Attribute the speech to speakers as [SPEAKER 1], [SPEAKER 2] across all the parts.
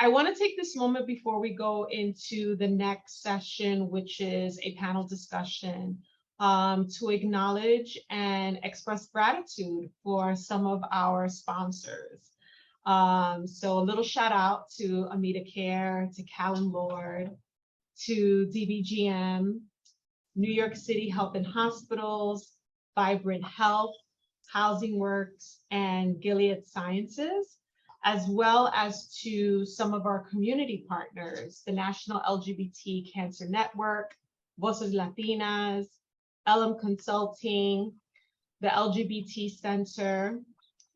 [SPEAKER 1] I want to take this moment before we go into the next session, which is a panel discussion, to acknowledge and express gratitude for some of our sponsors. So a little shout out to Amita Care, to Callan Lord, to DBGM, New York City Health and Hospitals, Vibrant Health, Housing Works, and Gilead Sciences, as well as to some of our community partners, the National LGBT Cancer Network, Voces Latinas, LM Consulting, the LGBT Center,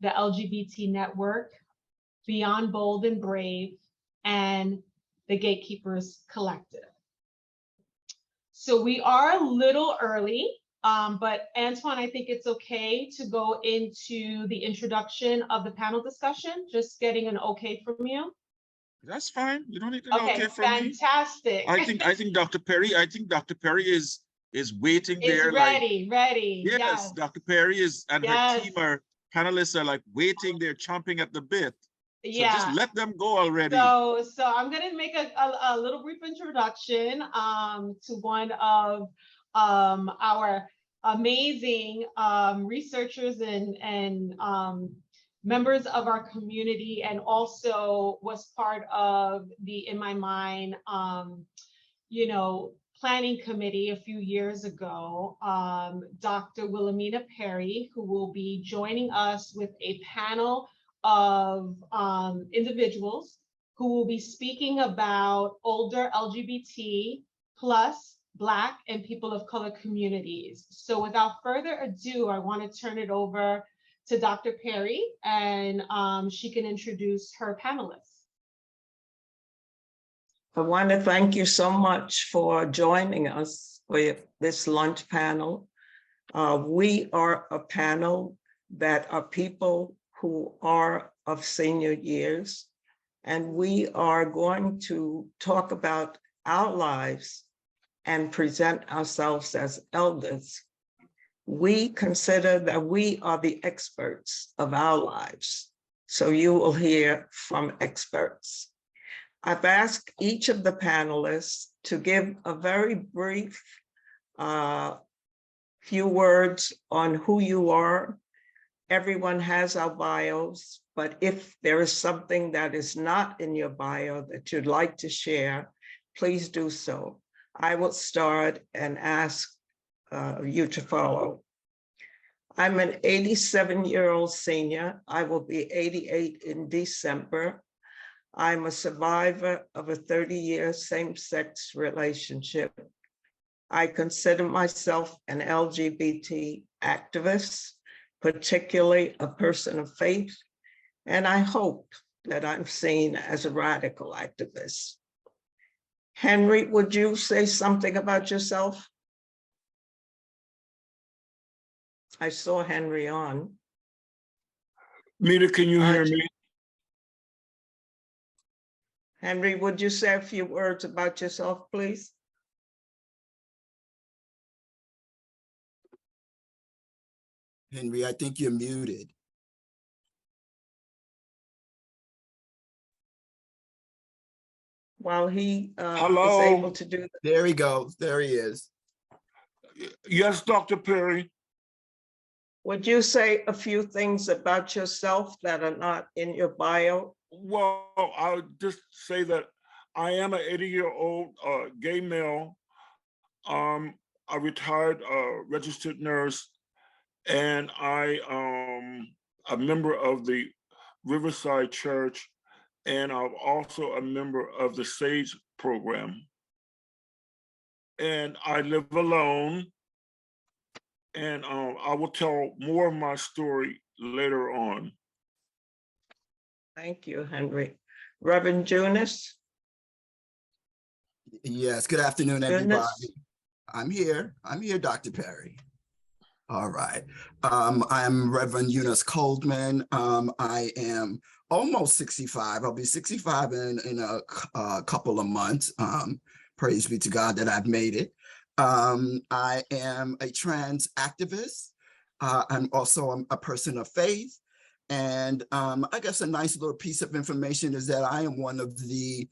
[SPEAKER 1] the LGBT Network, Beyond Bold and Brave, and the Gatekeepers Collective. So we are a little early, but Antoine, I think it's okay to go into the introduction of the panel discussion, just getting an okay from you.
[SPEAKER 2] That's fine. You don't need to okay from me.
[SPEAKER 1] Fantastic.
[SPEAKER 2] I think Dr. Perry is waiting there.
[SPEAKER 1] Ready.
[SPEAKER 2] Yes, Dr. Perry is, and her team are panelists are like waiting there, chomping at the bit. So just let them go already.
[SPEAKER 1] So I'm going to make a little brief introduction to one of our amazing researchers and members of our community, and also was part of the In My Mind, planning committee a few years ago, Dr. Wilhelmina Perry, who will be joining us with a panel of individuals who will be speaking about older LGBT plus Black and people of color communities. So without further ado, I want to turn it over to Dr. Perry, and she can introduce her panelists.
[SPEAKER 3] I want to thank you so much for joining us for this lunch panel. We are a panel that are people who are of senior years, and we are going to talk about our lives and present ourselves as elders. We consider that we are the experts of our lives, so you will hear from experts. I've asked each of the panelists to give a very brief few words on who you are. Everyone has our bios, but if there is something that is not in your bio that you'd like to share, please do so. I will start and ask you to follow. I'm an 87-year-old senior. I will be 88 in December. I'm a survivor of a 30-year same-sex relationship. I consider myself an LGBT activist, particularly a person of faith, and I hope that I'm seen as a radical activist. Henry, would you say something about yourself? I saw Henry on.
[SPEAKER 2] Mita, can you hear me?
[SPEAKER 3] Henry, would you say a few words about yourself, please?
[SPEAKER 4] Henry, I think you're muted.
[SPEAKER 3] While he is
[SPEAKER 2] Hello?
[SPEAKER 3] able to do that.
[SPEAKER 4] There he goes. There he is.
[SPEAKER 2] Yes, Dr. Perry.
[SPEAKER 3] Would you say a few things about yourself that are not in your bio?
[SPEAKER 2] Well, I'll just say that I am an 80-year-old gay male, a retired registered nurse, and I a member of the Riverside Church, and I'm also a member of the SAGE program. And I live alone, and I will tell more of my story later on.
[SPEAKER 3] Thank you, Henry. Reverend Yunus?
[SPEAKER 4] Yes, good afternoon, everybody.
[SPEAKER 3] Yunus?
[SPEAKER 4] I'm here, Dr. Perry. All right. I'm Reverend Yunus Coldman. I am almost 65. I'll be 65 in a couple of months. Praise be to God that I've made it. I am a trans activist. I'm also a person of faith. And I guess a nice little piece of information is that I am one of the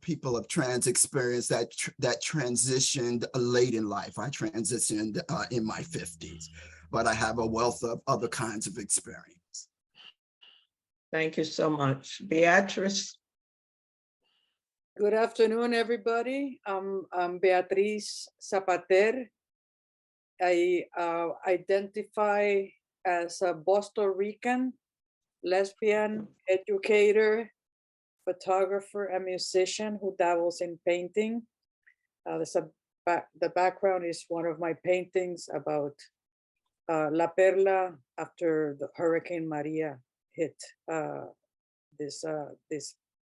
[SPEAKER 4] people of trans experience that transitioned late in life. I transitioned in my 50s, but I have a wealth of other kinds of experience.
[SPEAKER 3] Thank you so much. Beatriz.
[SPEAKER 5] Good afternoon, everybody. I'm Beatriz Zapater. I identify as a Puerto Rican, lesbian, educator, photographer, and musician who dabbles in painting. The background is one of my paintings about La Perla after the Hurricane Maria hit this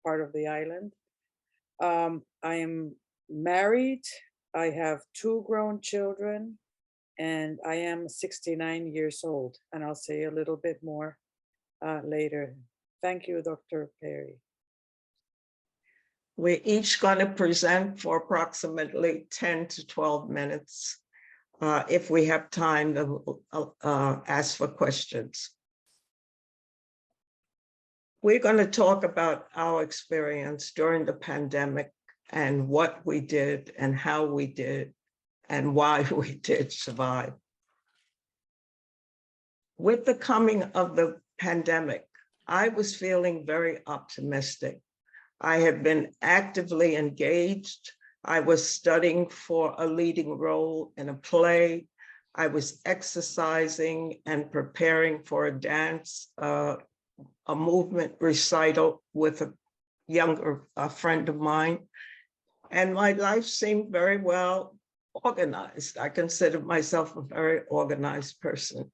[SPEAKER 5] part of the island. I am married. I have 2 grown children, and I am 69 years old. And I'll say a little bit more later. Thank you, Dr. Perry.
[SPEAKER 3] We're each going to present for approximately 10 to 12 minutes. If we have time to ask for questions. We're going to talk about our experience during the pandemic and what we did and how we did and why we did survive. With the coming of the pandemic, I was feeling very optimistic. I had been actively engaged. I was studying for a leading role in a play. I was exercising and preparing for a dance, a movement recital with a younger friend of mine. And my life seemed very well organized. I considered myself a very organized person.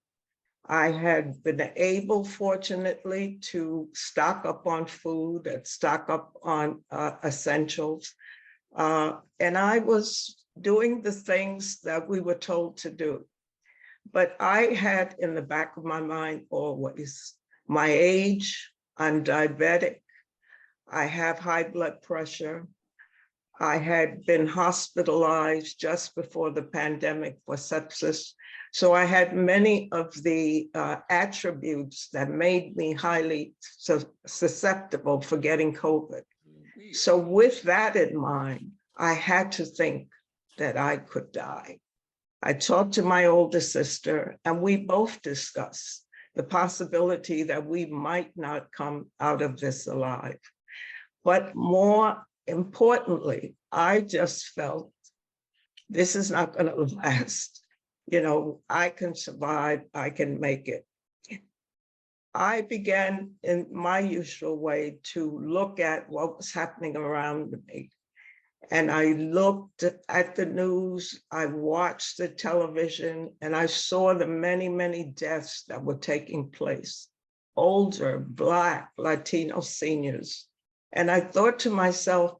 [SPEAKER 3] I had been able, fortunately, to stock up on food and stock up on essentials. And I was doing the things that we were told to do. But I had in the back of my mind always, my age, I'm diabetic, I have high blood pressure, I had been hospitalized just before the pandemic for sepsis. So I had many of the attributes that made me highly susceptible for getting COVID. So with that in mind, I had to think that I could die. I talked to my older sister, and we both discussed the possibility that we might not come out of this alive. But more importantly, I just felt this is not going to last. You know, I can survive, I can make it. I began in my usual way to look at what was happening around me. And I looked at the news, I watched the television, and I saw the many, many deaths that were taking place. Older, Black, Latino seniors. And I thought to myself,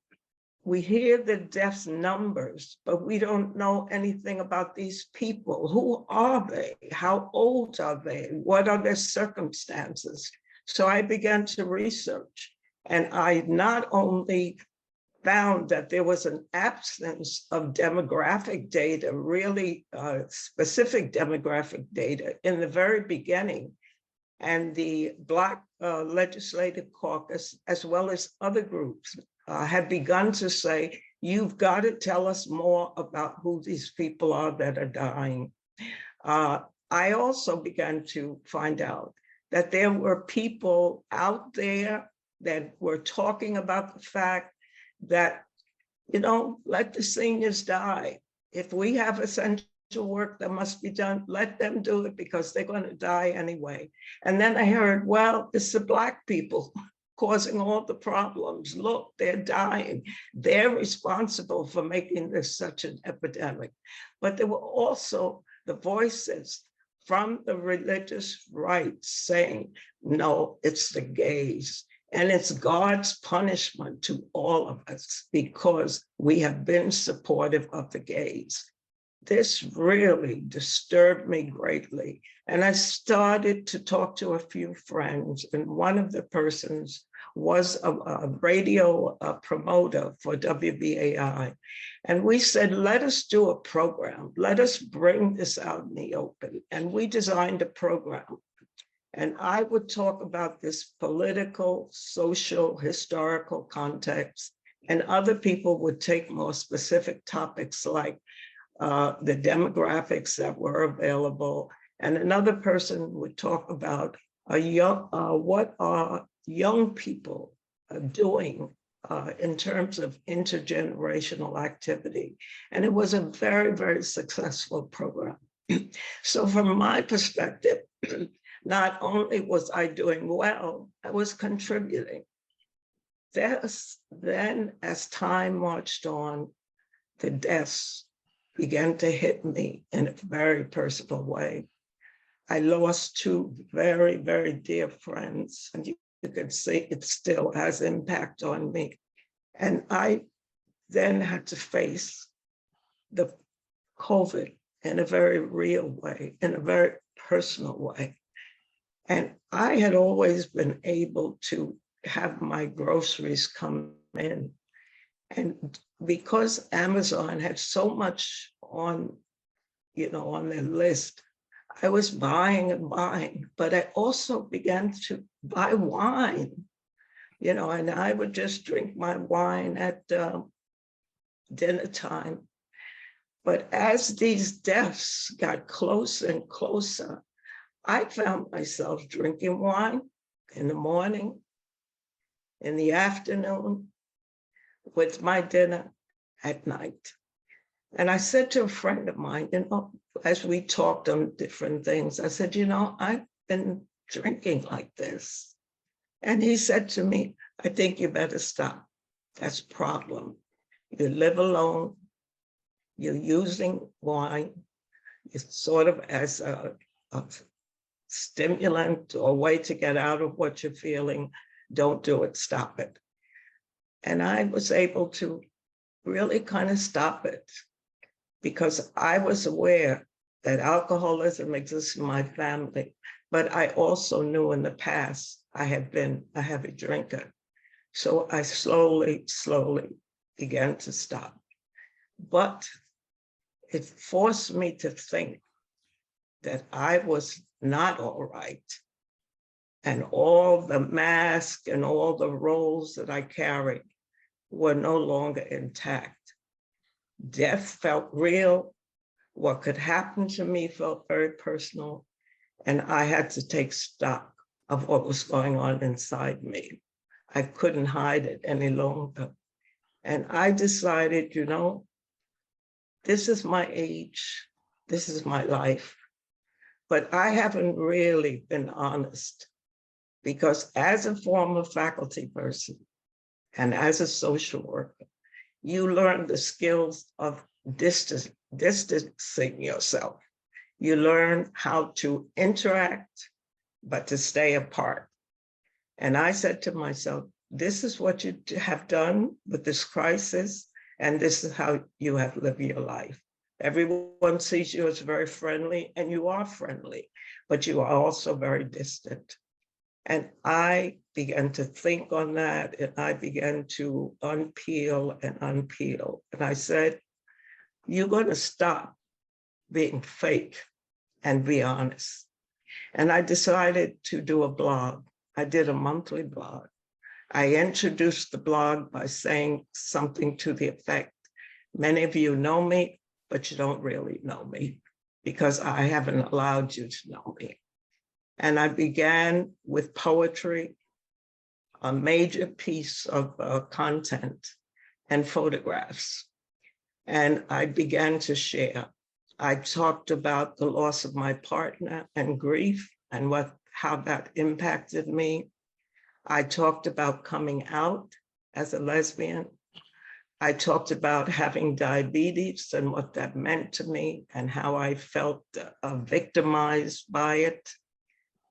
[SPEAKER 3] we hear the death numbers, but we don't know anything about these people. Who are they? How old are they? What are their circumstances? So I began to research, and I not only found that there was an absence of demographic data, really specific demographic data in the very beginning, and the Black Legislative Caucus, as well as other groups, had begun to say, you've got to tell us more about who these people are that are dying. I also began to find out that there were people out there that were talking about the fact that, you know, let the seniors die. If we have essential work that must be done, let them do it because they're going to die anyway. And then I heard, well, it's the Black people causing all the problems. Look, they're dying. They're responsible for making this such an epidemic. But there were also the voices from the religious right saying, no, it's the gays. And it's God's punishment to all of us because we have been supportive of the gays. This really disturbed me greatly. And I started to talk to a few friends, and one of the persons was a radio promoter for WBAI. And we said, let us do a program. Let us bring this out in the open. And we designed a program. And I would talk about this political, social, historical context, and other people would take more specific topics like the demographics that were available. And another person would talk about what are young people doing in terms of intergenerational activity. And it was a very, very successful program. So from my perspective, not only was I doing well, I was contributing. Then as time marched on, the deaths began to hit me in a very personal way. I lost two very, very dear friends, and you could see it still has impact on me. And I then had to face the COVID in a very real way, in a very personal way. And I had always been able to have my groceries come in. And because Amazon had so much on, on their list, I was buying and buying, but I also began to buy wine, and I would just drink my wine at dinner time. But as these deaths got closer and closer, I found myself drinking wine in the morning, in the afternoon, with my dinner at night. And I said to a friend of mine, as we talked on different things, I said, I've been drinking like this. And he said to me, I think you better stop. That's a problem. You live alone. You're using wine. It's sort of as a stimulant or a way to get out of what you're feeling. Don't do it, stop it. And I was able to really kind of stop it because I was aware that alcoholism exists in my family, but I also knew in the past I had been a heavy drinker. So I slowly began to stop. But it forced me to think that I was not all right. And all the masks and all the roles that I carried were no longer intact. Death felt real. What could happen to me felt very personal. And I had to take stock of what was going on inside me. I couldn't hide it any longer. And I decided, this is my age, this is my life. But I haven't really been honest because as a former faculty person and as a social worker, you learn the skills of distancing yourself. You learn how to interact, but to stay apart. And I said to myself, this is what you have done with this crisis, and this is how you have lived your life. Everyone sees you as very friendly, and you are friendly, but you are also very distant. And I began to think on that, and I began to unpeel and unpeel. And I said, you're going to stop being fake and be honest. And I decided to do a blog. I did a monthly blog. I introduced the blog by saying something to the effect, many of you know me, but you don't really know me because I haven't allowed you to know me. And I began with poetry, a major piece of content, and photographs. And I began to share. I talked about the loss of my partner and grief and how that impacted me. I talked about coming out as a lesbian. I talked about having diabetes and what that meant to me and how I felt victimized by it.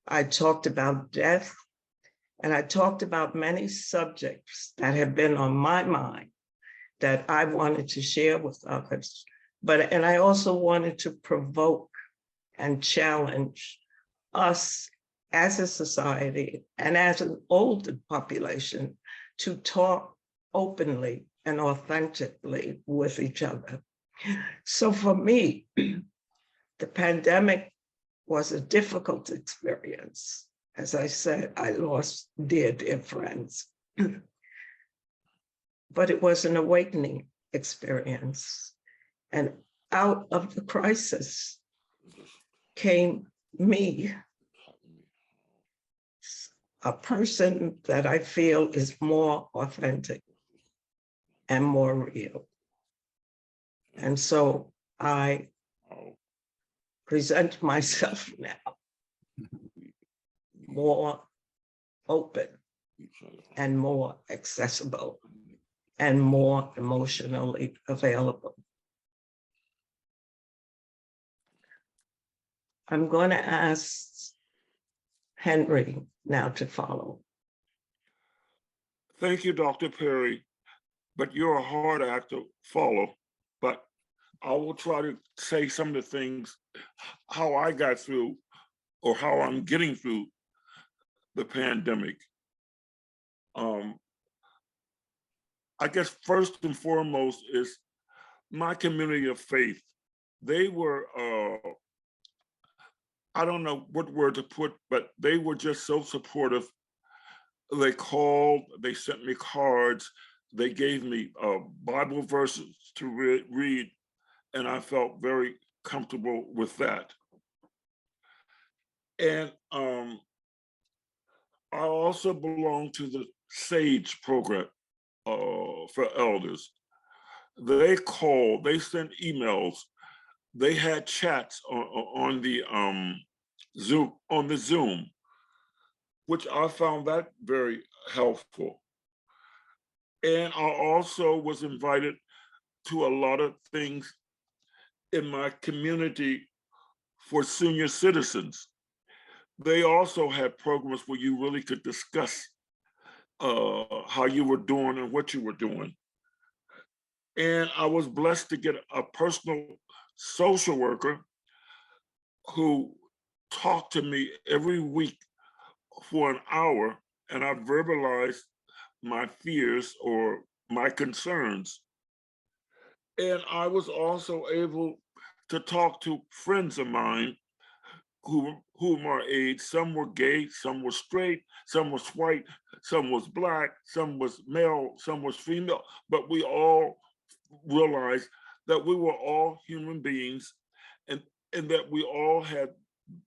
[SPEAKER 3] I talked about death, and I talked about many subjects that have been on my mind that I wanted to share with others. And I also wanted to provoke and challenge us as a society and as an older population to talk openly and authentically with each other. So for me, the pandemic was a difficult experience. As I said, I lost dear friends. But it was an awakening experience. And out of the crisis came me, a person that I feel is more authentic and more real. And so I present myself now more open and more accessible and more emotionally available. I'm going to ask Henry now to follow.
[SPEAKER 2] Thank you, Dr. Perry, but you're a hard act to follow. But I will try to say some of the things, how I got through or how I'm getting through the pandemic. I guess first and foremost is my community of faith. They were, I don't know what word to put, but they were just so supportive. They called, they sent me cards, they gave me Bible verses to read, and I felt very comfortable with that. And I also belong to the SAGE program for elders. They called, they sent emails, they had chats on the Zoom, which I found that very helpful. And I also was invited to a lot of things in my community for senior citizens. They also had programs where you really could discuss how you were doing and what you were doing. And I was blessed to get a personal social worker who talked to me every week for an hour, and I verbalized my fears or my concerns. And I was also able to talk to friends of mine who were our age. Some were gay, some were straight, some was white, some was black, some was male, some was female, but we all realized that we were all human beings and that we all had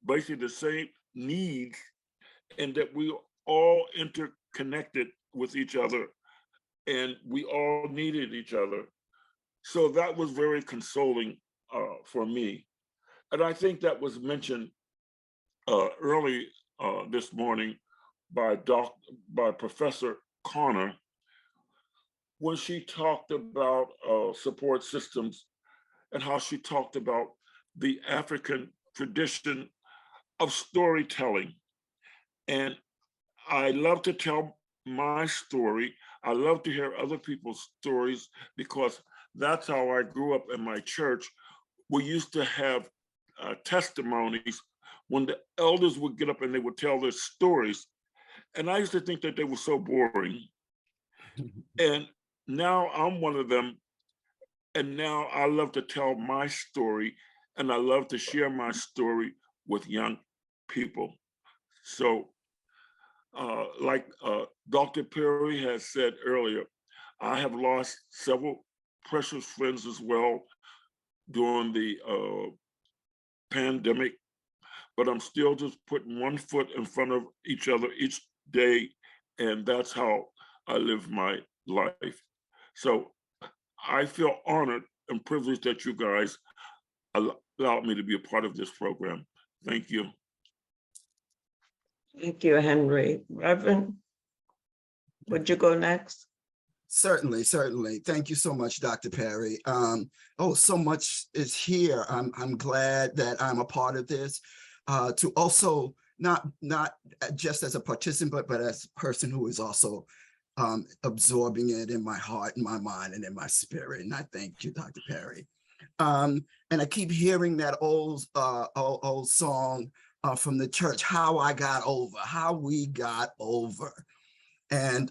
[SPEAKER 2] basically the same needs and that we all interconnected with each other and we all needed each other. So that was very consoling for me. And I think that was mentioned early this morning by Professor Connor when she talked about support systems and how she talked about the African tradition of storytelling. And I love to tell my story. I love to hear other people's stories because that's how I grew up in my church. We used to have testimonies when the elders would get up and they would tell their stories. And I used to think that they were so boring. And now I'm one of them. And now I love to tell my story and I love to share my story with young people. So like Dr. Perry has said earlier, I have lost several precious friends as well during the pandemic, but I'm still just putting one foot in front of each other each day, and that's how I live my life. So I feel honored and privileged that you guys allowed me to be a part of this program. Thank you.
[SPEAKER 3] Thank you, Henry. Reverend, would you go next?
[SPEAKER 4] Certainly, certainly. Thank you so much, Dr. Perry. Oh, so much is here. I'm glad that I'm a part of this. To also not just as a participant, but as a person who is also absorbing it in my heart, in my mind, and in my spirit. And I thank you, Dr. Perry. And I keep hearing that old song from the church, How I Got Over, How We Got Over. And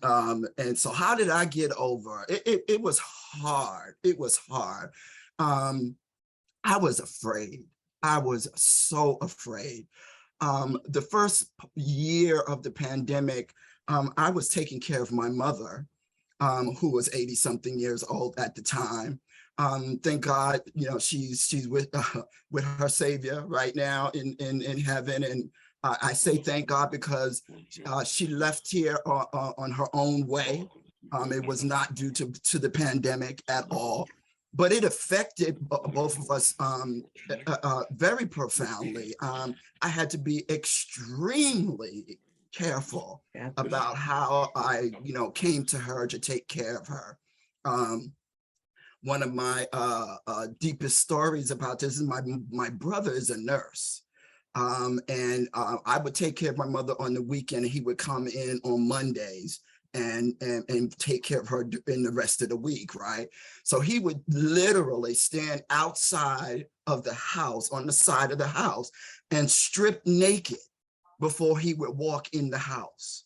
[SPEAKER 4] so how did I get over? It was hard. It was hard. I was afraid. I was so afraid. the first year of the pandemic, I was taking care of my mother, who was 80 something years old at the time. Thank God, you know, she's with her Savior right now in heaven. And I say thank God because she left here on her own way. It was not due to the pandemic at all, but it affected both of us very profoundly. I had to be extremely careful about how I, you know, came to her to take care of her. One of my deepest stories about this is my brother is a nurse. And I would take care of my mother on the weekend. He would come in on Mondays and take care of her in the rest of the week, right? So he would literally stand outside of the house, on the side of the house, and strip naked before he would walk in the house.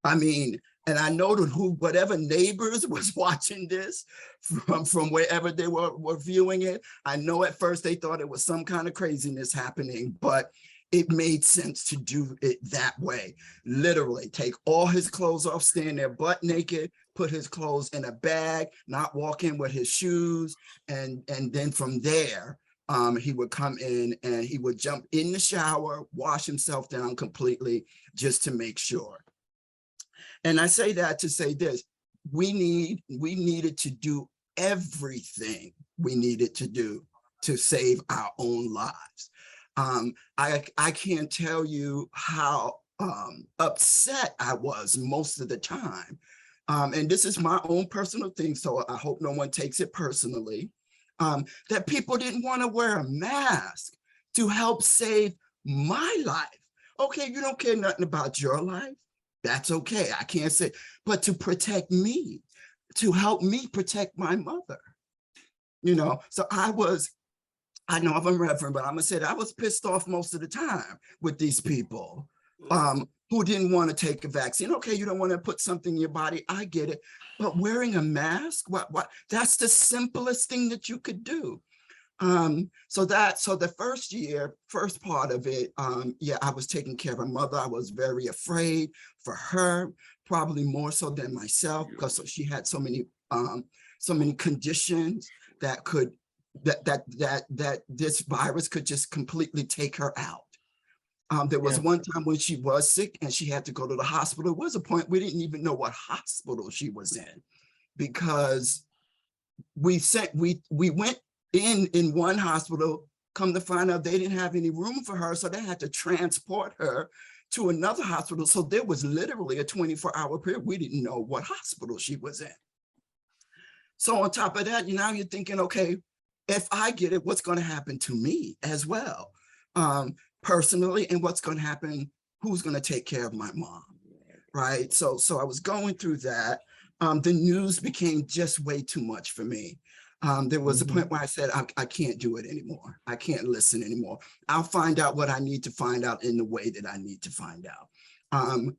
[SPEAKER 4] I mean, and I know that whatever neighbors was watching this from wherever they were viewing it, I know at first they thought it was some kind of craziness happening, but it made sense to do it that way. Literally take all his clothes off, stand there butt naked, put his clothes in a bag, not walk in with his shoes. And then from there, he would come in and he would jump in the shower, wash himself down completely just to make sure. And I say that to say this, we needed to do everything we needed to do to save our own lives. I can't tell you how upset I was most of the time. And this is my own personal thing, so I hope no one takes it personally, that people didn't want to wear a mask to help save my life. Okay, you don't care nothing about your life. That's okay, I can't say, but to protect me, to help me protect my mother. You know, so I know I'm a reverend, but I'm gonna say that I was pissed off most of the time with these people who didn't want to take a vaccine. Okay, you don't want to put something in your body, I get it, but wearing a mask, what? That's the simplest thing that you could do. So the first part of it, yeah, I was taking care of her mother. I was very afraid for her, probably more so than myself, because she had so many conditions that could, that this virus could just completely take her out. There was one time when she was sick and she had to go to the hospital. There was a point we didn't even know what hospital she was in, because we went in one hospital, come to find out they didn't have any room for her, so they had to transport her to another hospital. So there was literally a 24-hour period. We didn't know what hospital she was in. So on top of that, now you're thinking, okay, if I get it, what's going to happen to me as well, personally, and what's going to happen, who's going to take care of my mom, right? So I was going through that. The news became just way too much for me. There was a point where I said, I can't do it anymore. I can't listen anymore. I'll find out what I need to find out in the way that I need to find out.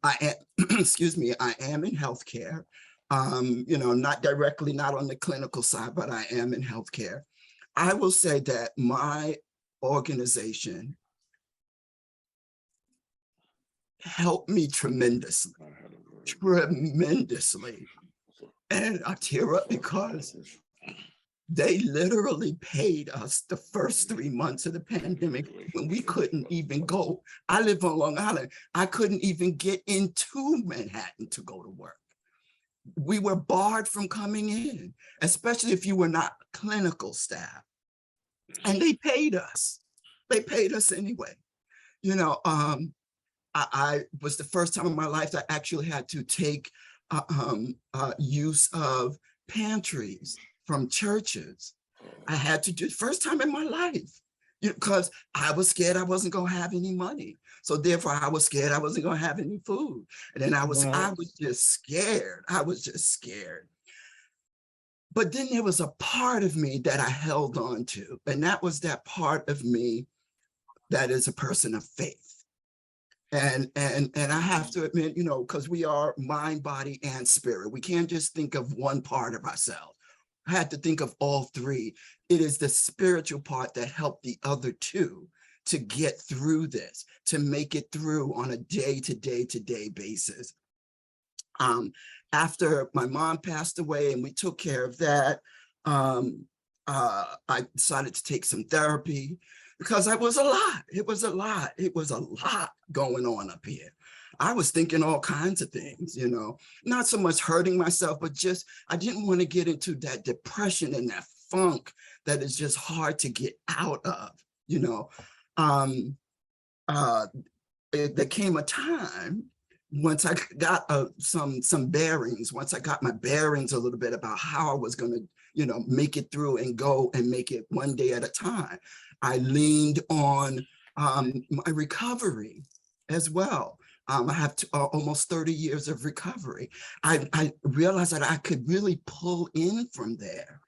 [SPEAKER 4] I am, excuse me, I am in healthcare. You know, not directly, not on the clinical side, but I am in healthcare. I will say that my organization helped me tremendously. And I tear up because they literally paid us the first 3 months of the pandemic when we couldn't even go. I live on Long Island. I couldn't even get into Manhattan to go to work. We were barred from coming in, especially if you were not clinical staff. And they paid us. They paid us anyway. You know, I was the first time in my life that I actually had to take use of pantries from churches. I had to do, first time in my life, because I was scared I wasn't gonna have any money. So therefore I was scared I wasn't gonna have any food. And then I was just scared. I was just scared. But then there was a part of me that I held on to, and that was that part of me that is a person of faith. And I have to admit, you know, because we are mind, body, and spirit. We can't just think of one part of ourselves. I had to think of all three. It is the spiritual part that helped the other two to get through this, to make it through on a day-to-day basis. After my mom passed away and we took care of that, I decided to take some therapy because it was a lot. It was a lot going on up here. I was thinking all kinds of things, you know, not so much hurting myself, but just, I didn't want to get into that depression and that funk that is just hard to get out of, you know. There came a time once I got some bearings, once I got my bearings a little bit about how I was going to, you know, make it through and go and make it one day at a time. I leaned on my recovery as well. I have almost 30 years of recovery. I realized that I could really pull in from there,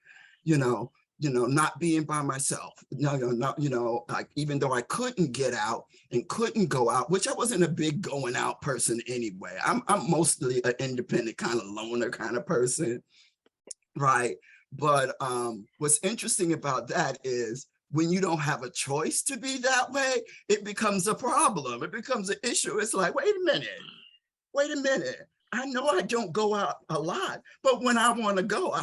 [SPEAKER 4] you know, not being by myself, like even though I couldn't get out and couldn't go out, which I wasn't a big going out person anyway. I'm mostly an independent kind of loner kind of person, right? But what's interesting about that is when you don't have a choice to be that way, it becomes a problem. It becomes an issue. It's like, wait a minute. I know I don't go out a lot, but when I want to go,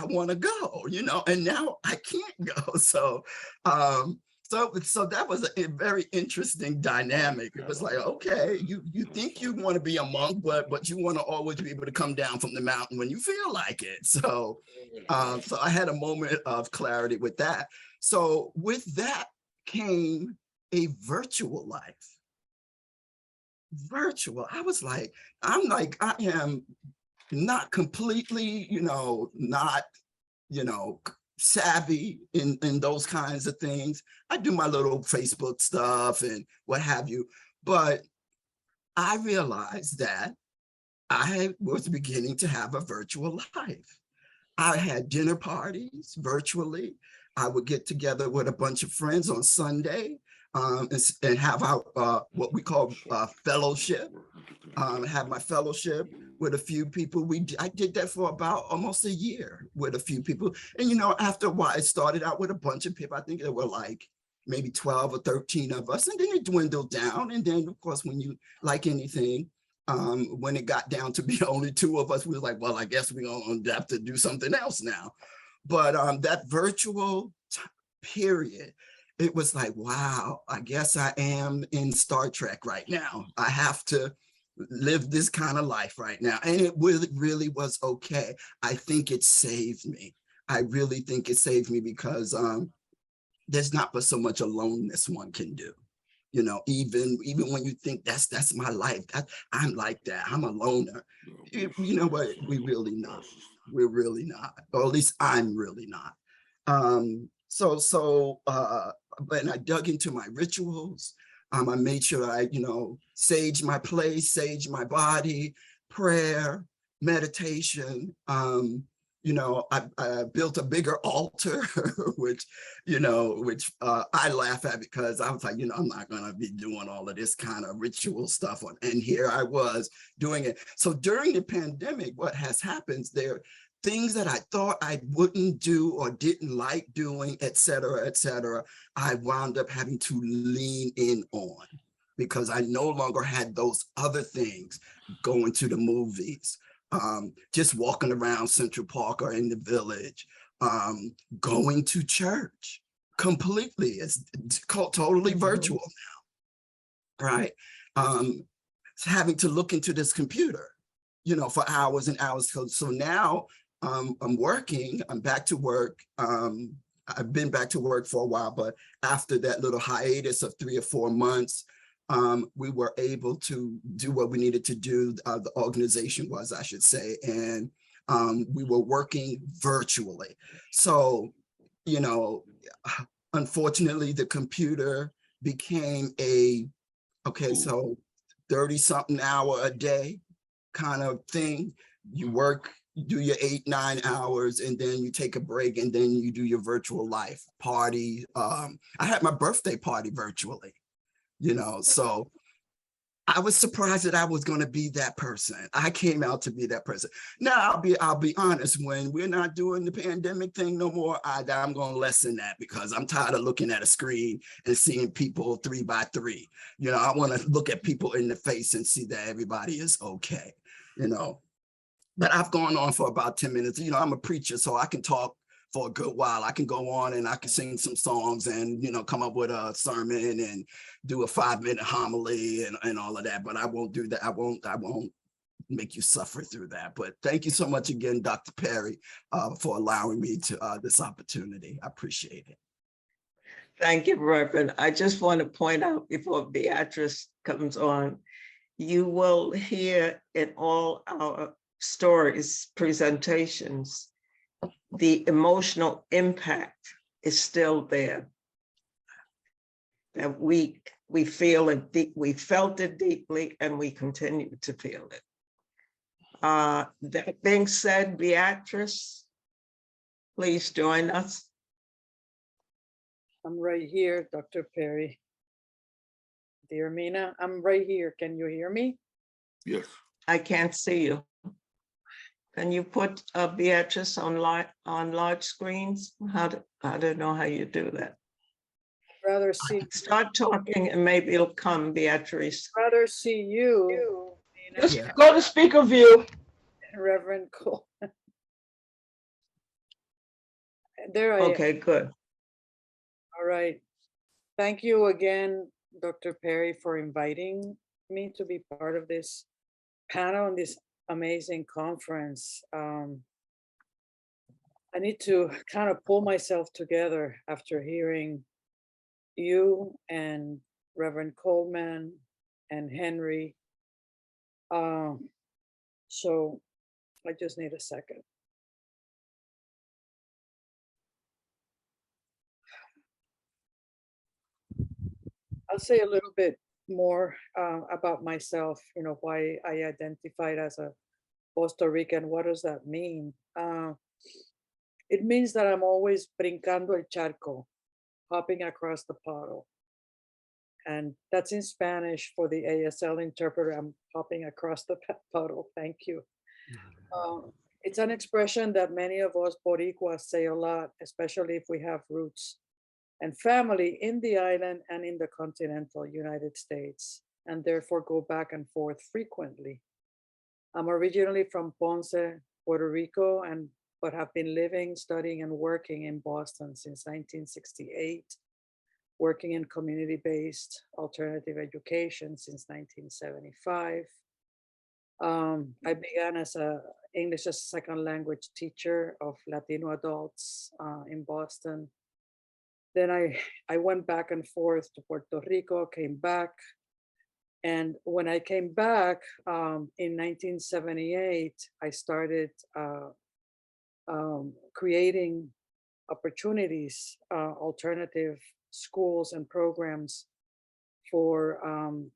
[SPEAKER 4] you know, and now I can't go. So that was a very interesting dynamic. It was like, okay, you think you want to be a monk, but you want to always be able to come down from the mountain when you feel like it. So I had a moment of clarity with that. So with that came a virtual life. Virtual. I was like, I am not completely, not, savvy in those kinds of things. I do my little Facebook stuff and what have you, but I realized that I was beginning to have a virtual life. I had dinner parties virtually. I would get together with a bunch of friends on Sunday and have our what we call fellowship. Have my fellowship with a few people. I did that for about almost a year with a few people. And after a while, it started out with a bunch of people. I think there were like maybe 12 or 13 of us, and then it dwindled down. And then, of course, when you like anything, when it got down to be only 2 of us, we were like, well, I guess we're going to have to do something else now. But that virtual period, it was like, wow, I guess I am in Star Trek right now. I have to live this kind of life right now. And it really was okay. I think it saved me. I really think it saved me because there's not but so much aloneness one can do. Even when you think that's my life, I'm like that, I'm a loner. You know what, we're really not. We're really not, or at least I'm really not. But I dug into my rituals. I made sure I, sage my place, sage my body, prayer, meditation. I built a bigger altar, which I laugh at because I was like, I'm not going to be doing all of this kind of ritual stuff. And here I was doing it. So during the pandemic, what has happened there, things that I thought I wouldn't do or didn't like doing, et cetera, I wound up having to lean in on because I no longer had those other things, going to the movies, just walking around Central Park or in the village, going to church completely. It's totally virtual now, right? Having to look into this computer, for hours and hours. So now I'm working, I'm back to work. I've been back to work for a while, but after that little hiatus of 3 or 4 months, we were able to do what we needed to do. The organization was, I should say, and we were working virtually. So, unfortunately, the computer became so 30-something hour a day kind of thing. You work, you do your 8-9 hours, and then you take a break, and then you do your virtual life party. I had my birthday party virtually, so I was surprised that I was going to be that person. I came out to be that person. Now I'll be honest, when we're not doing the pandemic thing no more, I'm going to lessen that because I'm tired of looking at a screen and seeing people 3 by 3. You know, I want to look at people in the face and see that everybody is okay, you know. But I've gone on for about 10 minutes. You know, I'm a preacher, so I can talk for a good while. I can go on and I can sing some songs and, you know, come up with a sermon and do a 5-minute homily and all of that. But I won't do that. I won't make you suffer through that. But thank you so much again, Dr. Perry, for allowing me to this opportunity. I appreciate it.
[SPEAKER 3] Thank you, Reverend. I just want to point out before Beatrice comes on, you will hear in all our stories, presentations, the emotional impact is still there. That we feel it, we felt it deeply, and we continue to feel it. That being said, Beatrice, please join us.
[SPEAKER 5] I'm right here, Dr. Perry. Dear Mina, I'm right here. Can you hear me?
[SPEAKER 2] Yes.
[SPEAKER 3] I can't see you. Can you put Beatrice on large screens? I don't know how you do that.
[SPEAKER 5] Rather see.
[SPEAKER 3] Start talking and maybe it'll come, Beatrice.
[SPEAKER 5] Rather see you. Mina,
[SPEAKER 6] Just go to speaker view.
[SPEAKER 5] Reverend Cole. There I am.
[SPEAKER 3] Okay, good.
[SPEAKER 5] All right. Thank you again, Dr. Perry, for inviting me to be part of this panel and this amazing conference. I need to kind of pull myself together after hearing you and Reverend Coldman and Henry. So I just need a second. I'll say a little bit more about myself, you know, why I identified as a Costa Rican. What does that mean? It means that I'm always brincando el charco, hopping across the puddle. And that's in Spanish for the ASL interpreter. I'm hopping across the puddle. Thank you. It's an expression that many of us Boricuas say a lot, especially if we have roots and family in the island and in the continental United States, and therefore go back and forth frequently. I'm originally from Ponce, Puerto Rico, but have been living, studying, and working in Boston since 1968, working in community-based alternative education since 1975. I began as an English as a second language teacher of Latino adults in Boston. Then I went back and forth to Puerto Rico, came back. And when I came back in 1978, I started creating opportunities, alternative schools and programs for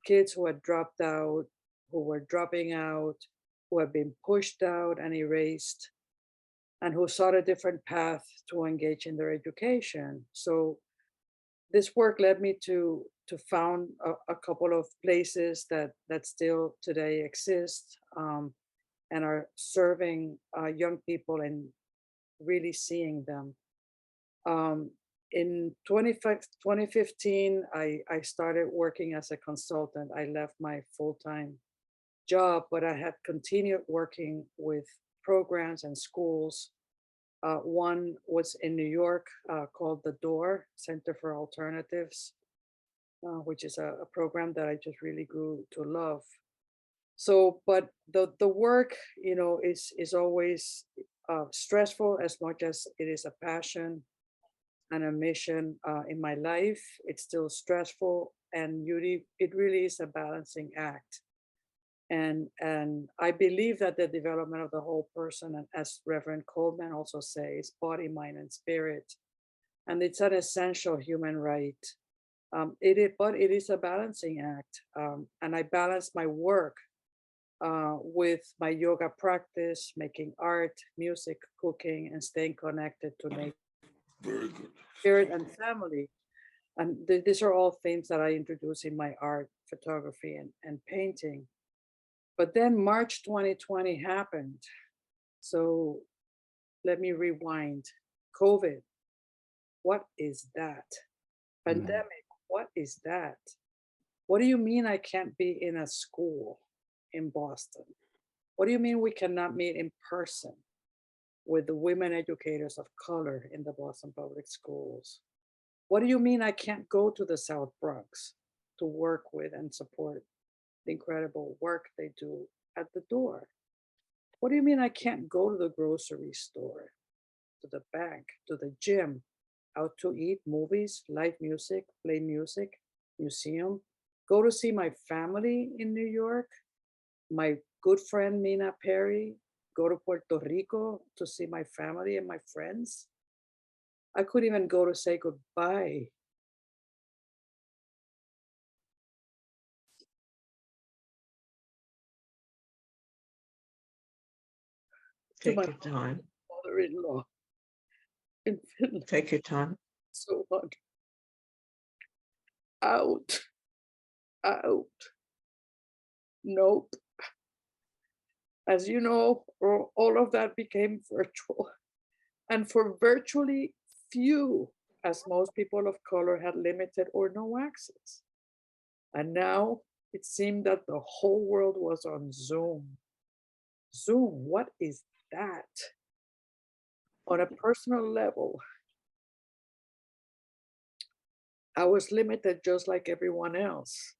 [SPEAKER 5] kids who had dropped out, who were dropping out, who had been pushed out and erased, and who sought a different path to engage in their education. So this work led me to found a couple of places that still today exist and are serving young people and really seeing them. In 2015, I started working as a consultant. I left my full-time job, but I had continued working with programs and schools. One was in New York called The Door Center for Alternatives, which is a program that I just really grew to love. So, but the work, you know, is always stressful as much as it is a passion and a mission in my life. It's still stressful, and it really is a balancing act. And I believe that the development of the whole person, and as Reverend Coldman also says, body, mind, and spirit, and it's an essential human right. But it is a balancing act, and I balance my work with my yoga practice, making art, music, cooking, and staying connected to nature,
[SPEAKER 2] Very good.
[SPEAKER 5] spirit, and family. And these are all themes that I introduce in my art, photography, and painting. But then March 2020 happened. So let me rewind. COVID, what is that? Pandemic, what is that? What do you mean I can't be in a school in Boston? What do you mean we cannot meet in person with the women educators of color in the Boston Public Schools? What do you mean I can't go to the South Bronx to work with and support the incredible work they do at the door? What do you mean I can't go to the grocery store, to the bank, to the gym, out to eat, movies, live music, play music, museum, go to see my family in New York, my good friend Mina Perry, go to Puerto Rico to see my family and my friends? I couldn't even go to say goodbye.
[SPEAKER 3] Take
[SPEAKER 5] my
[SPEAKER 3] your time.
[SPEAKER 5] mother-in-law in Finland.
[SPEAKER 3] Take your time.
[SPEAKER 5] So hard. Out. Nope. As you know, all of that became virtual. And for virtually few, as most people of color had limited or no access. And now it seemed that the whole world was on Zoom. Zoom, what is that? On a personal level, I was limited just like everyone else.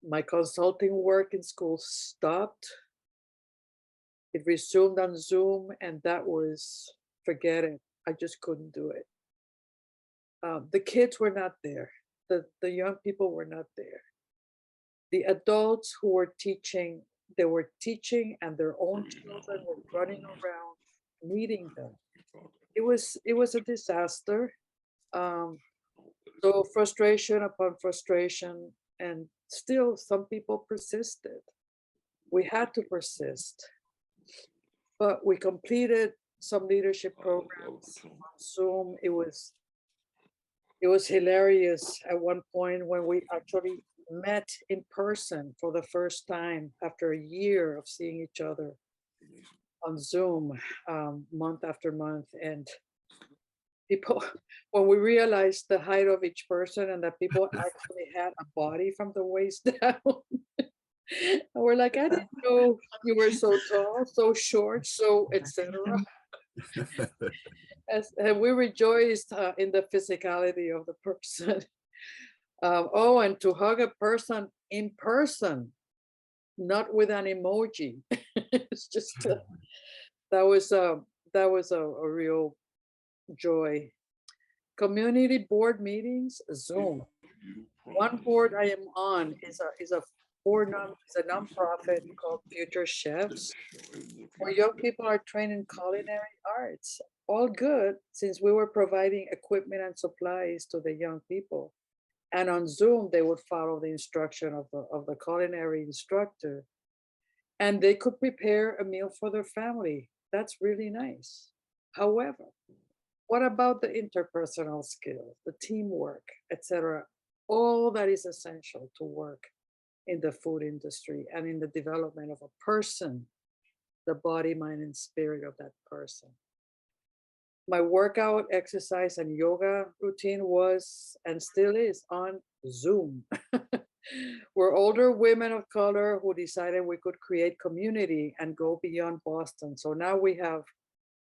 [SPEAKER 5] My consulting work in school stopped. It resumed on Zoom, and that was, forget it. I just couldn't do it. The kids were not there. The young people were not there. The adults who were teaching, they were teaching, and their own children were running around meeting them. It was a disaster. So frustration upon frustration, and still some people persisted. We had to persist, but we completed some leadership programs on Zoom. It was hilarious at one point when we actually met in person for the first time after a year of seeing each other on Zoom, month after month. And people, when we realized the height of each person and that people actually had a body from the waist down, and we're like, I didn't know you were so tall, so short, so etc. And we rejoiced in the physicality of the person. Oh, and to hug a person in person, not with an emoji. It's just that was a real joy. Community board meetings, Zoom. One board I am on is a nonprofit called Future Chefs, where young people are trained in culinary arts. All good, since we were providing equipment and supplies to the young people. And on Zoom, they would follow the instruction of the culinary instructor, and they could prepare a meal for their family. That's really nice. However, what about the interpersonal skills, the teamwork, etc.? All that is essential to work in the food industry and in the development of a person, the body, mind, and spirit of that person. My workout, exercise, and yoga routine was and still is on Zoom. We're older women of color who decided we could create community and go beyond Boston. So now we have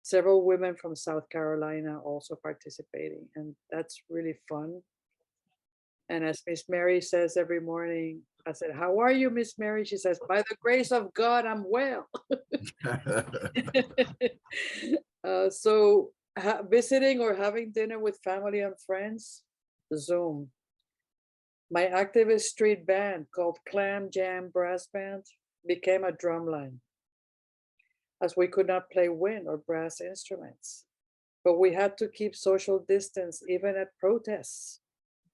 [SPEAKER 5] several women from South Carolina also participating, and that's really fun. And as Miss Mary says every morning, I said, "How are you, Miss Mary?" She says, "By the grace of God, I'm well." So visiting or having dinner with family and friends, Zoom. My activist street band called Clam Jam Brass Band became a drumline, as we could not play wind or brass instruments. But we had to keep social distance even at protests.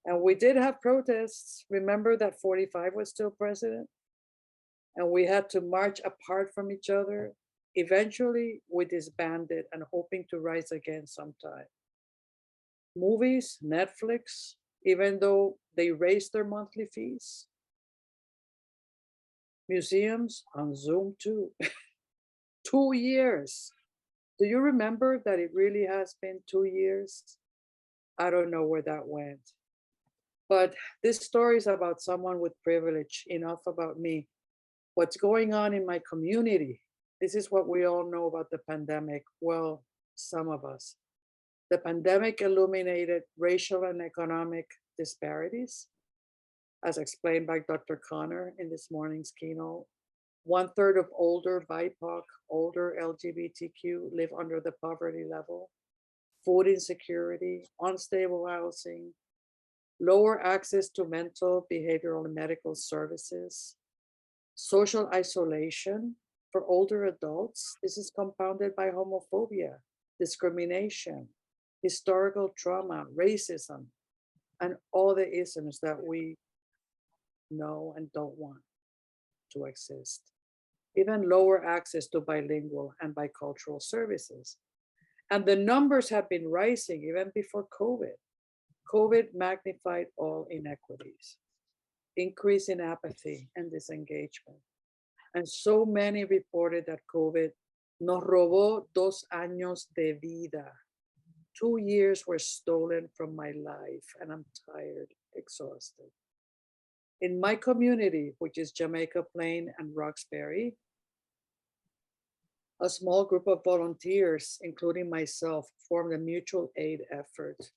[SPEAKER 5] And we did have protests. Remember that 45 was still president? And we had to march apart from each other. Eventually, we disbanded and hoping to rise again sometime. Movies, Netflix, even though they raised their monthly fees. Museums on Zoom too. 2 years. Do you remember that it really has been 2 years? I don't know where that went. But this story is about someone with privilege. Enough about me. What's going on in my community? This is what we all know about the pandemic. Well, some of us. The pandemic illuminated racial and economic disparities, as explained by Dr. Connor in this morning's keynote. 1/3 of older BIPOC, older LGBTQ live under the poverty level. Food insecurity, unstable housing, lower access to mental, behavioral, and medical services, social isolation for older adults. This is compounded by homophobia, discrimination, historical trauma, racism, and all the isms that we know and don't want to exist. Even lower access to bilingual and bicultural services. And the numbers have been rising even before COVID. COVID magnified all inequities, increase in apathy and disengagement. And so many reported that COVID nos robó 2 años de vida. 2 years were stolen from my life, and I'm tired, exhausted. In my community, which is Jamaica Plain and Roxbury, a small group of volunteers, including myself, formed a mutual aid effort.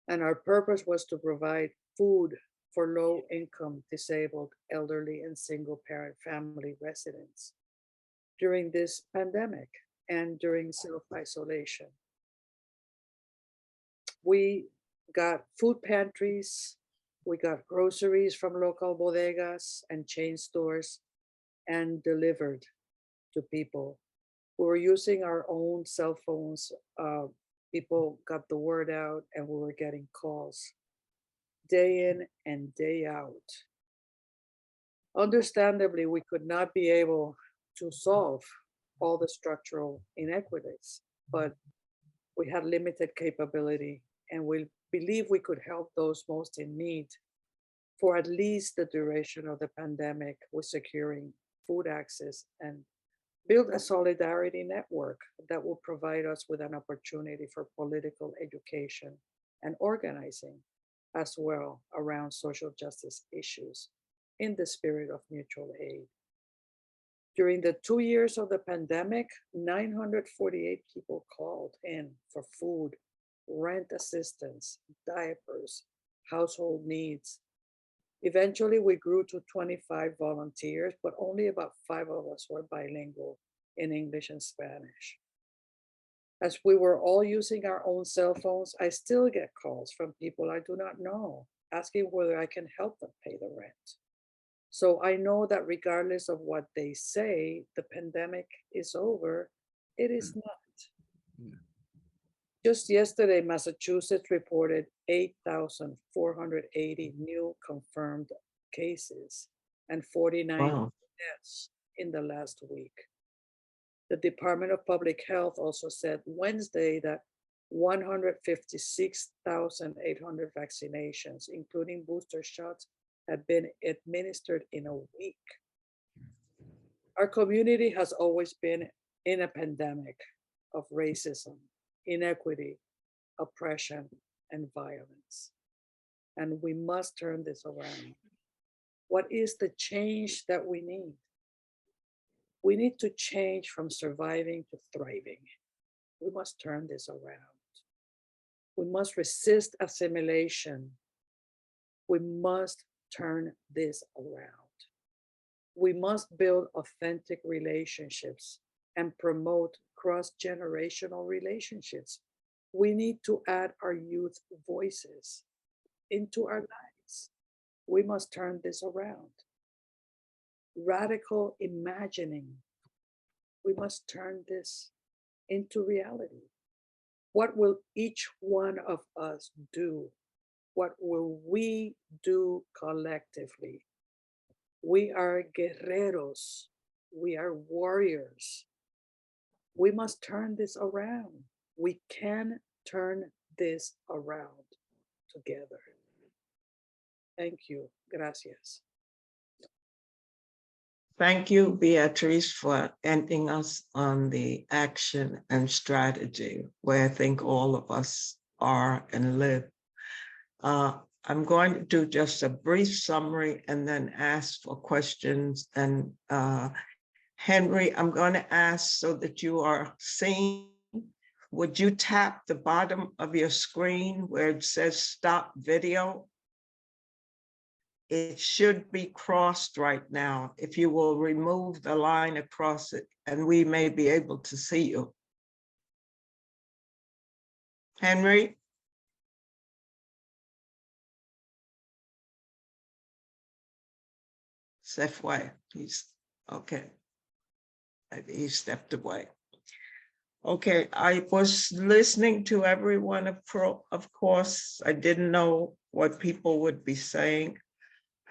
[SPEAKER 5] And our purpose was to provide food for low-income, disabled, elderly, and single-parent family residents during this pandemic and during self-isolation. We got food pantries, we got groceries from local bodegas and chain stores, and delivered to people. We were using our own cell phones. People got the word out, and we were getting calls day in and day out. Understandably, we could not be able to solve all the structural inequities, but we had limited capability, and we believe we could help those most in need for at least the duration of the pandemic with securing food access and build a solidarity network that will provide us with an opportunity for political education and organizing as well around social justice issues in the spirit of mutual aid. During the 2 years of the pandemic, 948 people called in for food, rent assistance, diapers, household needs. Eventually, we grew to 25 volunteers, but only about 5 of us were bilingual in English and Spanish. As we were all using our own cell phones, I still get calls from people I do not know, asking whether I can help them pay the rent. So I know that regardless of what they say, the pandemic is over. It is not. Just yesterday, Massachusetts reported 8,480 new confirmed cases and 49 deaths in the last week. The Department of Public Health also said Wednesday that 156,800 vaccinations, including booster shots, had been administered in a week. Our community has always been in a pandemic of racism, inequity, oppression, and violence. And we must turn this around. What is the change that we need? We need to change from surviving to thriving. We must turn this around. We must resist assimilation. We must turn this around. We must build authentic relationships and promote cross-generational relationships. We need to add our youth voices into our lives. We must turn this around. Radical imagining. We must turn this into reality. What will each one of us do? What will we do collectively? We are guerreros. We are warriors. We must turn this around. We can turn this around together. Thank you. Gracias.
[SPEAKER 3] Thank you, Beatriz, for ending us on the action and strategy where I think all of us are and live. I'm going to do just a brief summary and then ask for questions. And Henry, I'm going to ask so that you are seen. Would you tap the bottom of your screen where it says stop video? It should be crossed right now. If you will remove the line across it, and we may be able to see you. Henry? Step away. He's okay. Maybe he stepped away. Okay, I was listening to everyone, of course. I didn't know what people would be saying.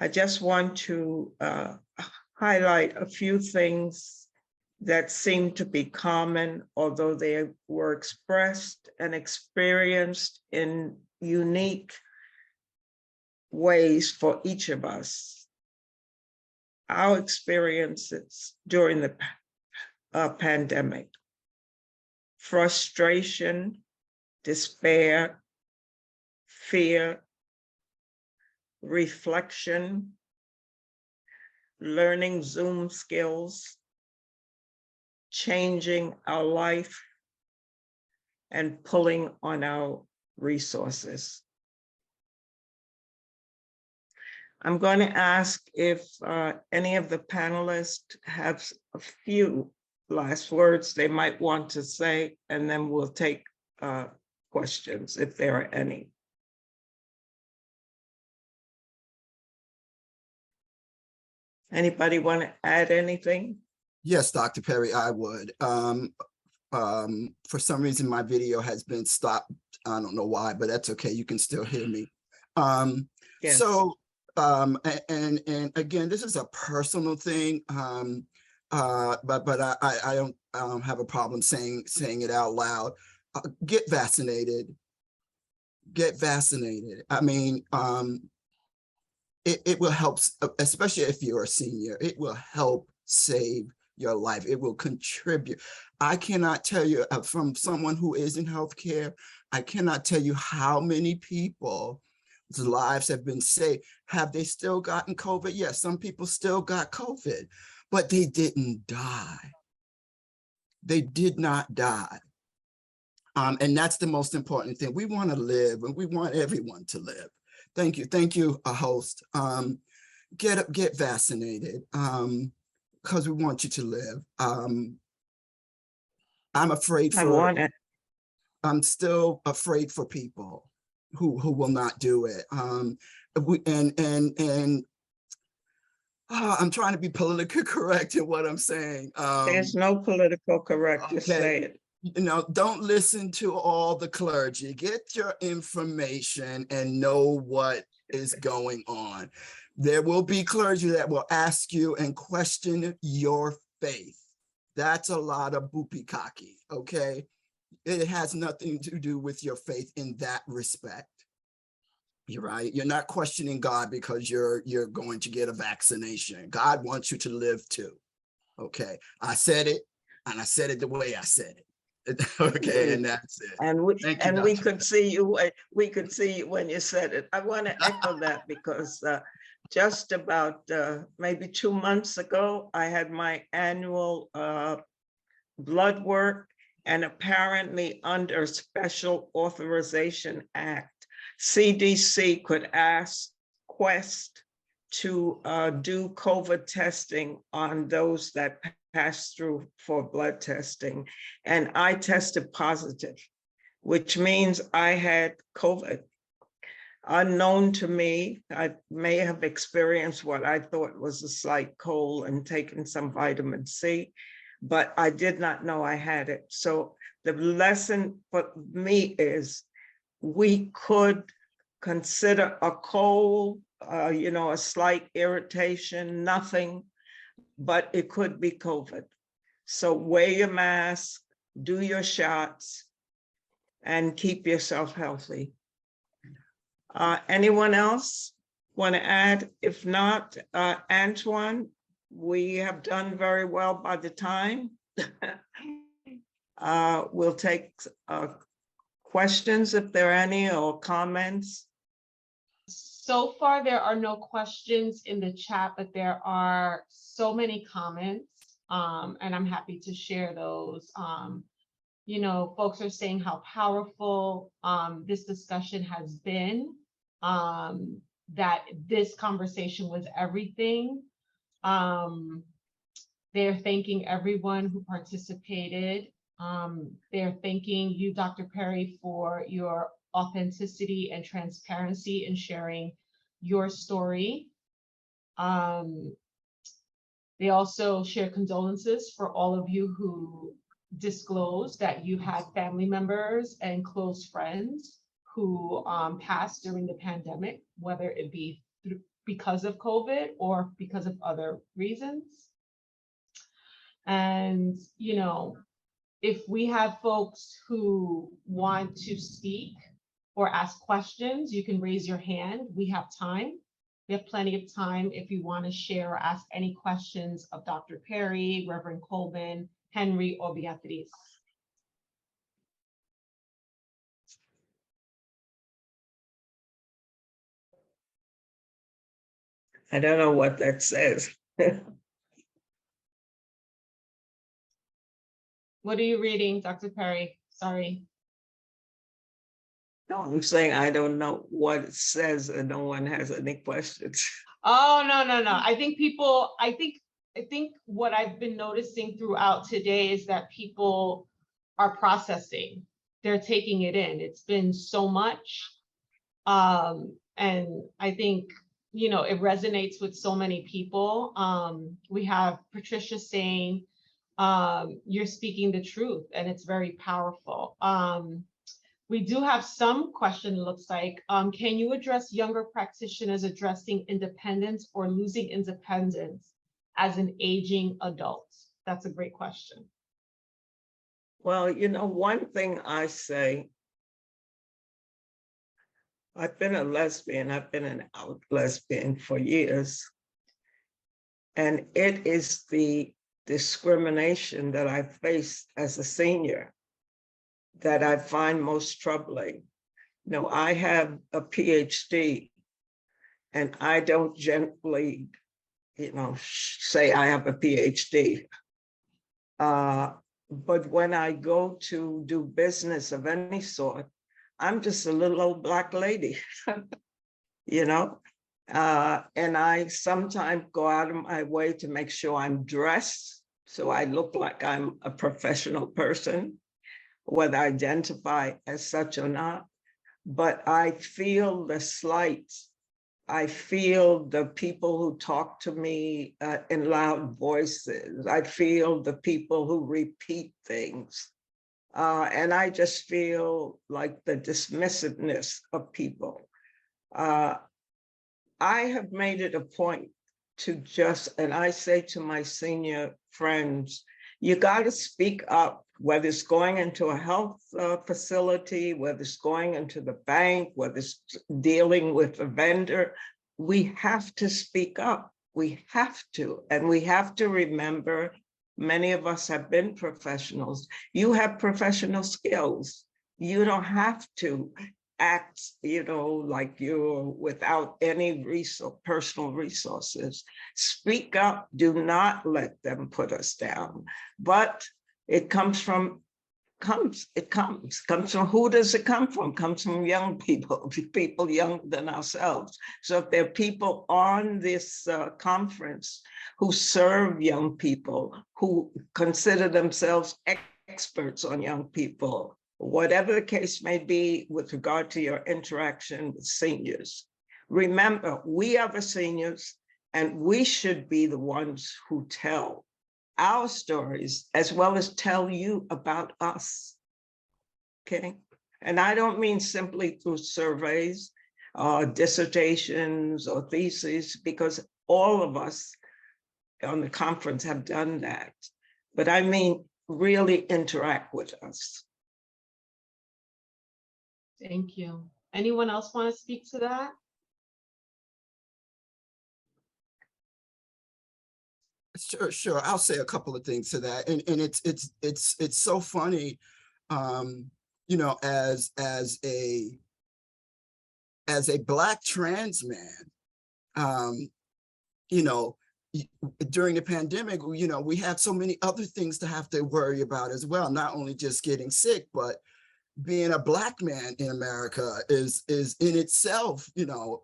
[SPEAKER 3] I just want to highlight a few things that seem to be common, although they were expressed and experienced in unique ways for each of us. Our experiences during the pandemic: frustration, despair, fear, reflection, learning Zoom skills, changing our life, and pulling on our resources. I'm going to ask if any of the panelists have a few last words they might want to say, and then we'll take questions if there are any. Anybody want to add anything?
[SPEAKER 4] Yes, Dr. Perry, I would. For some reason, my video has been stopped. I don't know why, but that's okay. You can still hear me.
[SPEAKER 3] Yes.
[SPEAKER 4] So, and again, this is a personal thing, but I don't have a problem saying it out loud. Get vaccinated. Get vaccinated. I mean, it will help, especially if you're a senior. It will help save your life. It will contribute. I cannot tell you, from someone who is in healthcare, I cannot tell you how many people's lives have been saved. Have they still gotten COVID? Yes, some people still got COVID, but they didn't die. They did not die. And that's the most important thing. We want to live, and we want everyone to live. Thank you, host. Get vaccinated, because we want you to live. I'm afraid for. I'm still afraid for people who will not do it. I'm trying to be politically correct in what I'm saying.
[SPEAKER 3] There's no political correct to say it.
[SPEAKER 4] You know, don't listen to all the clergy. Get your information and know what is going on. There will be clergy that will ask you and question your faith. That's a lot of boopy-cocky, okay? It has nothing to do with your faith in that respect. You're right. You're not questioning God because you're going to get a vaccination. God wants you to live too. Okay. I said it, and I said it the way I said it. Okay, and that's it.
[SPEAKER 3] And we could see you. We could see you when you said it. I want to echo that because just about maybe 2 months ago, I had my annual blood work, and apparently under Special Authorization Act, CDC could ask Quest to do COVID testing on those that pass through for blood testing. And I tested positive, which means I had COVID. Unknown to me, I may have experienced what I thought was a slight cold and taken some vitamin C, but I did not know I had it. So the lesson for me is we could consider a cold, a slight irritation, nothing, but it could be COVID. So wear your mask, do your shots, and keep yourself healthy. Anyone else want to add? If not, Antoine, we have done very well by the time. We'll take questions if there are any, or comments.
[SPEAKER 1] So far, there are no questions in the chat, but there are so many comments, and I'm happy to share those. You know, folks are saying how powerful this discussion has been, that this conversation was everything. They're thanking everyone who participated. They're thanking you, Dr. Perry, for your authenticity and transparency in sharing your story. They also share condolences for all of you who disclosed that you had family members and close friends who passed during the pandemic, whether it be because of COVID or because of other reasons. And, you know, if we have folks who want to speak or ask questions, you can raise your hand. We have time. We have plenty of time if you want to share or ask any questions of Dr. Perry, Reverend Coleman, Henry, or Beatriz.
[SPEAKER 3] I don't know what that says.
[SPEAKER 1] What are you reading, Dr. Perry? Sorry.
[SPEAKER 3] No, I'm saying I don't know what it says, and no one has any questions.
[SPEAKER 1] Oh, no. I think what I've been noticing throughout today is that people are processing. They're taking it in. It's been so much. And I think, you know, it resonates with so many people. We have Patricia saying, you're speaking the truth, and it's very powerful. We do have some question, it looks like. Can you address younger practitioners addressing independence or losing independence as an aging adult? That's a great question.
[SPEAKER 3] Well, you know, one thing I say, I've been a lesbian, I've been an out lesbian for years. And it is the discrimination that I faced as a senior that I find most troubling. You know, I have a Ph.D. and I don't gently, you know, say I have a Ph.D. But when I go to do business of any sort, I'm just a little old Black lady, you know? And I sometimes go out of my way to make sure I'm dressed so I look like I'm a professional person, whether I identify as such or not. But I feel the slight. I feel the people who talk to me in loud voices. I feel the people who repeat things. And I just feel like the dismissiveness of people. I have made it a point to just, and I say to my senior friends, you got to speak up, whether it's going into a health facility, whether it's going into the bank, whether it's dealing with a vendor. We have to speak up. We have to. And we have to remember, many of us have been professionals. You have professional skills. You don't have to act, you know, like you're without any personal resources. Speak up. Do not let them put us down. But it comes from from who does it come from? It comes from young people, people younger than ourselves. So if there are people on this conference who serve young people, who consider themselves experts on young people, whatever the case may be with regard to your interaction with seniors, remember, we are the seniors and we should be the ones who tell our stories as well as tell you about us, okay? And I don't mean simply through surveys, dissertations or theses, because all of us on the conference have done that. But I mean, really interact with us.
[SPEAKER 1] Thank you. Anyone else want to speak to that?
[SPEAKER 4] Sure. I'll say a couple of things to that, and it's so funny, you know, as a Black trans man, you know, during the pandemic, you know, we had so many other things to have to worry about as well, not only just getting sick, but being a Black man in America is in itself, you know,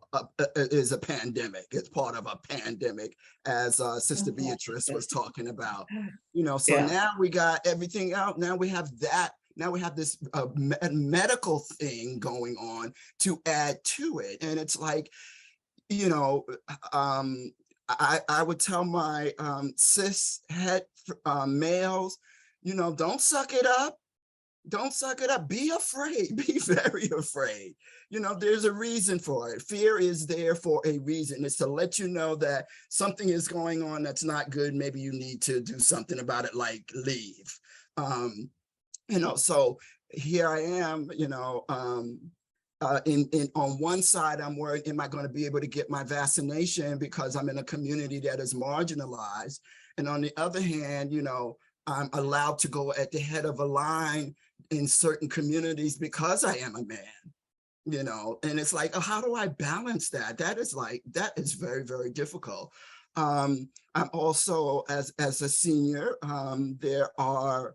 [SPEAKER 4] is a pandemic. It's part of a pandemic, as Sister Beatriz was talking about. You know, so now we got everything out. Now we have that. Now we have this medical thing going on to add to it, and it's like, you know, I would tell my cis het males, you know, don't suck it up. Don't suck it up. Be afraid. Be very afraid. You know, there's a reason for it. Fear is there for a reason. It's to let you know that something is going on that's not good. Maybe you need to do something about it, like leave. You know, so here I am, you know, on one side, I'm worried, am I going to be able to get my vaccination because I'm in a community that is marginalized? And on the other hand, you know, I'm allowed to go at the head of a line in certain communities because I am a man, you know, and it's like, oh, how do I balance that? That is very, very difficult. I'm also, as a senior, there are,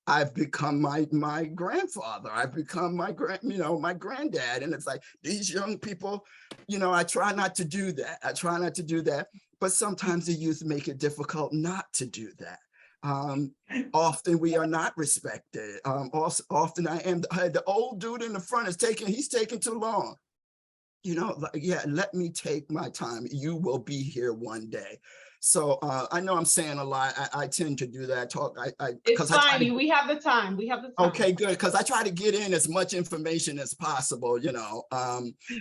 [SPEAKER 4] I've become my grandfather. I've become my granddad. And it's like, these young people, you know, I try not to do that. I try not to do that. But sometimes the youth make it difficult not to do that. Often we are not respected. Often the old dude in the front he's taking too long. You know, like, yeah, let me take my time. You will be here one day. So I know I'm saying a lot. I tend to do that talk.
[SPEAKER 1] It's fine. We have the time. We have the time.
[SPEAKER 4] Okay, good. Because I try to get in as much information as possible, you know.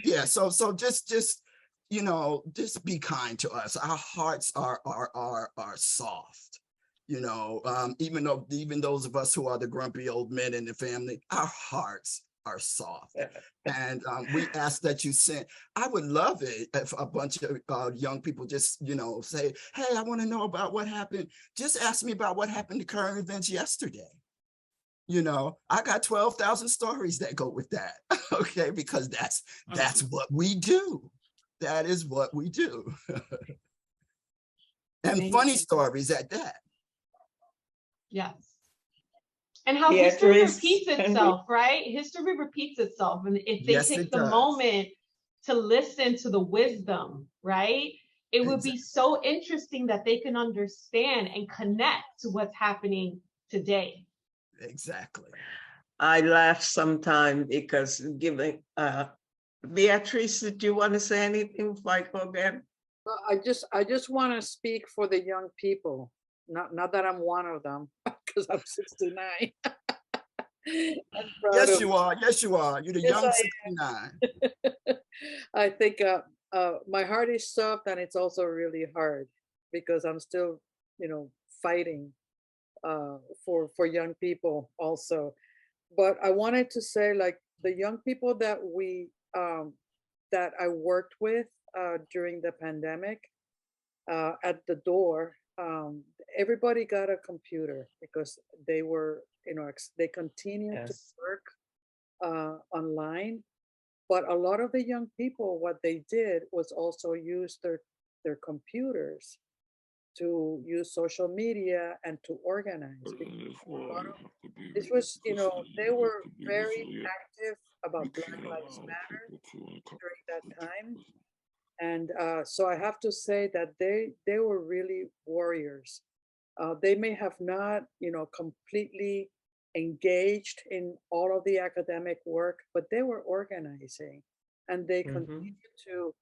[SPEAKER 4] Yeah, so just you know, just be kind to us. Our hearts are soft, you know. Even those of us who are the grumpy old men in the family, our hearts are soft. And we ask that you send. I would love it if a bunch of young people just, you know, say, hey, I want to know about what happened. Just ask me about what happened to current events yesterday. You know, I got 12,000 stories that go with that. Okay, because that's what we do. That is what we do. And funny stories at that.
[SPEAKER 1] Yes. And how history repeats itself, right? History repeats itself. And if they take the moment to listen to the wisdom, right? It would be so interesting that they can understand and connect to what's happening today.
[SPEAKER 4] Exactly.
[SPEAKER 3] I laugh sometimes because Beatriz, did you want to say anything before I go again?
[SPEAKER 5] Well, I just want to speak for the young people. Not that I'm one of them, because I'm 69.
[SPEAKER 4] Yes, you are. Yes, you are. You're the young 69.
[SPEAKER 5] I think my heart is soft, and it's also really hard because I'm still, you know, fighting for young people also. But I wanted to say, like, the young people that that I worked with during the pandemic at the door. Everybody got a computer because they were, you know, they continued to work online. But a lot of the young people, what they did was also use their computers to use social media and to organize. This was, you know, they were very active about Black Lives Matter during that time. And so I have to say that they were really warriors. They may have not, you know, completely engaged in all of the academic work, but they were organizing, and they continued to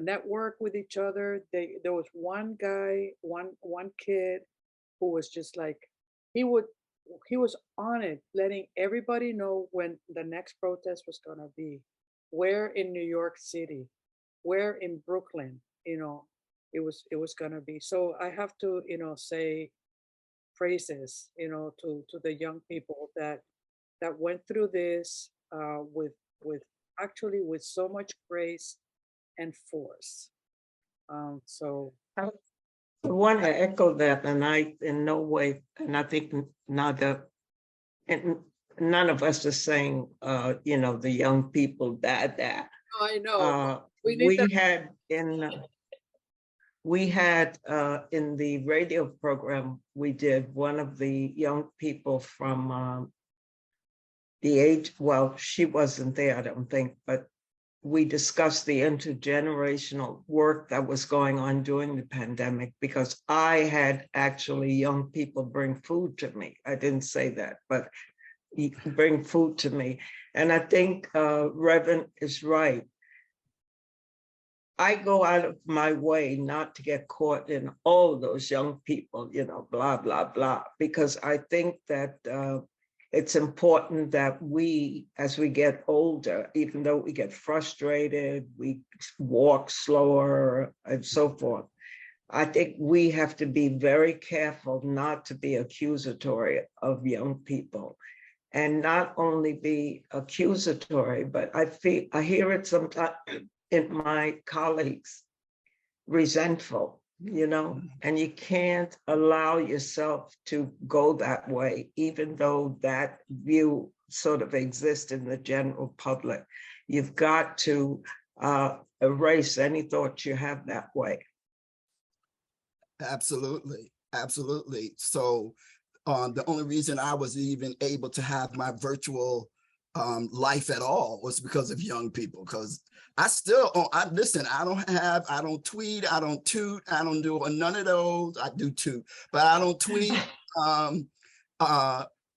[SPEAKER 5] network with each other. There was one guy, one kid who was just like, he was on it, letting everybody know when the next protest was gonna be, where in New York City, where in Brooklyn, you know, it was gonna be. So I have to, you know, say praises, you know, to the young people that went through this with actually with so much grace and force. So
[SPEAKER 3] I want to echo that, and I in no way, and I think and none of us are saying, you know, the young people that.
[SPEAKER 5] Oh, I know. We need
[SPEAKER 3] We
[SPEAKER 5] that.
[SPEAKER 3] had in the radio program we did, one of the young people from the age, well, she wasn't there, I don't think, but we discussed the intergenerational work that was going on during the pandemic, because I had actually young people bring food to me. I didn't say that, but bring food to me. And I think Reverend is right. I go out of my way not to get caught in all those young people, you know, blah, blah, blah, because I think that it's important that we, as we get older, even though we get frustrated, we walk slower and so forth, I think we have to be very careful not to be accusatory of young people. And not only be accusatory, but I hear it sometimes in my colleagues, resentful, you know, and you can't allow yourself to go that way, even though that view sort of exists in the general public. You've got to erase any thoughts you have that way.
[SPEAKER 4] Absolutely, absolutely. So the only reason I was even able to have my virtual life at all was because of young people, because I still, listen, I don't tweet, I don't toot, I don't do none of those. I do toot, but I don't tweet. I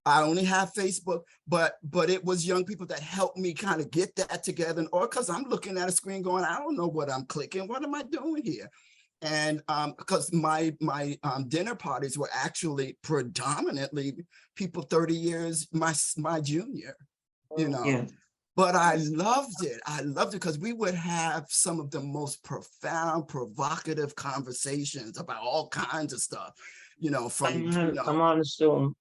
[SPEAKER 4] only have Facebook, but it was young people that helped me kind of get that together, or because I'm looking at a screen going, I don't know what I'm clicking, what am I doing here? And because my dinner parties were actually predominantly people 30 years my junior, you know.
[SPEAKER 3] Yeah.
[SPEAKER 4] But I loved it. I loved it because we would have some of the most profound, provocative conversations about all kinds of stuff, you know, from
[SPEAKER 3] I'm on Zoom.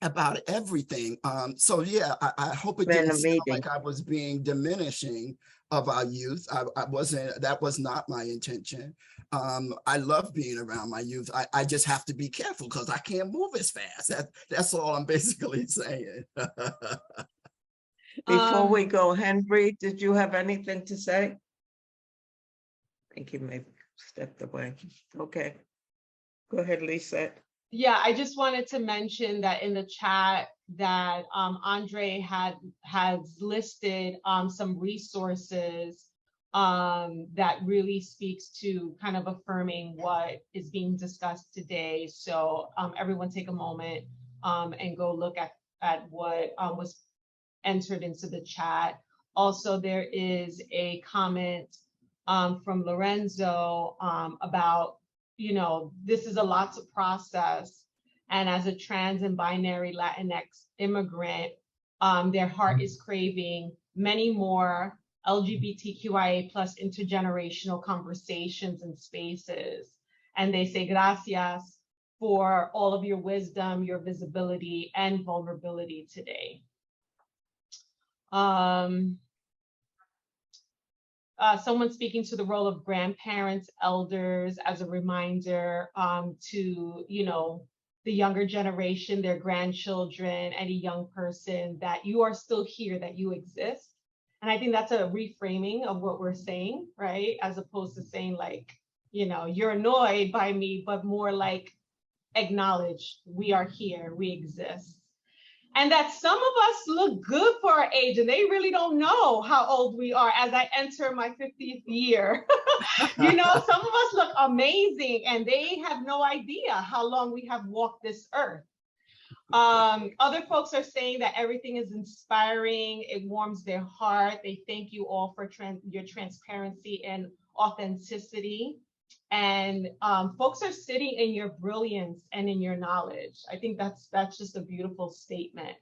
[SPEAKER 4] About everything. So yeah, I hope it didn't sound like I was being diminishing of our youth. I wasn't, that was not my intention. I love being around my youth. I just have to be careful because I can't move as fast. That's all I'm basically saying.
[SPEAKER 3] Before we go, Henry, did you have anything to say? I think you may stepped away. Okay, go ahead, Lisa.
[SPEAKER 1] Yeah, I just wanted to mention that in the chat that Andre has listed some resources that really speaks to kind of affirming what is being discussed today. So everyone take a moment and go look at what was entered into the chat. Also, there is a comment from Lorenzo about, you know, this is a lot to process. And as a trans and binary Latinx immigrant, their heart is craving many more LGBTQIA+ intergenerational conversations and spaces. And they say, gracias for all of your wisdom, your visibility, and vulnerability today. Someone speaking to the role of grandparents, elders, as a reminder to, you know, the younger generation, their grandchildren, any young person, that you are still here, that you exist. And I think that's a reframing of what we're saying, right? As opposed to saying like, you know, you're annoyed by me, but more like acknowledge we are here, we exist. And that some of us look good for our age, and they really don't know how old we are as I enter my 50th year. You know, some of us look amazing, and they have no idea how long we have walked this earth. Other folks are saying that everything is inspiring, it warms their heart. They thank you all for your transparency and authenticity. And folks are sitting in your brilliance and in your knowledge. I think that's just a beautiful statement.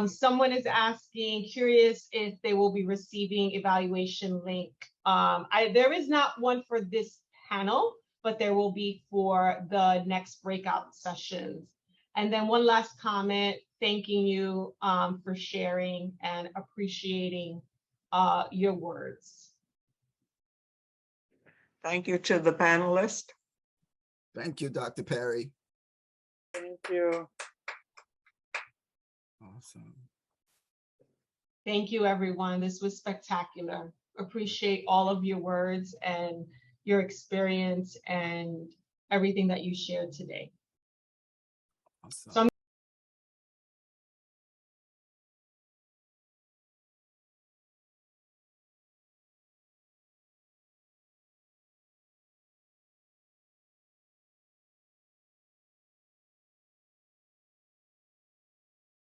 [SPEAKER 1] Someone is asking, curious if they will be receiving evaluation link. There is not one for this panel, but there will be for the next breakout sessions. And then one last comment, thanking you for sharing and appreciating your words.
[SPEAKER 3] Thank you to the panelists.
[SPEAKER 4] Thank you, Dr. Perry.
[SPEAKER 5] Thank you.
[SPEAKER 4] Awesome.
[SPEAKER 1] Thank you, everyone. This was spectacular. Appreciate all of your words and your experience and everything that you shared today.
[SPEAKER 4] Awesome.
[SPEAKER 1] So I'm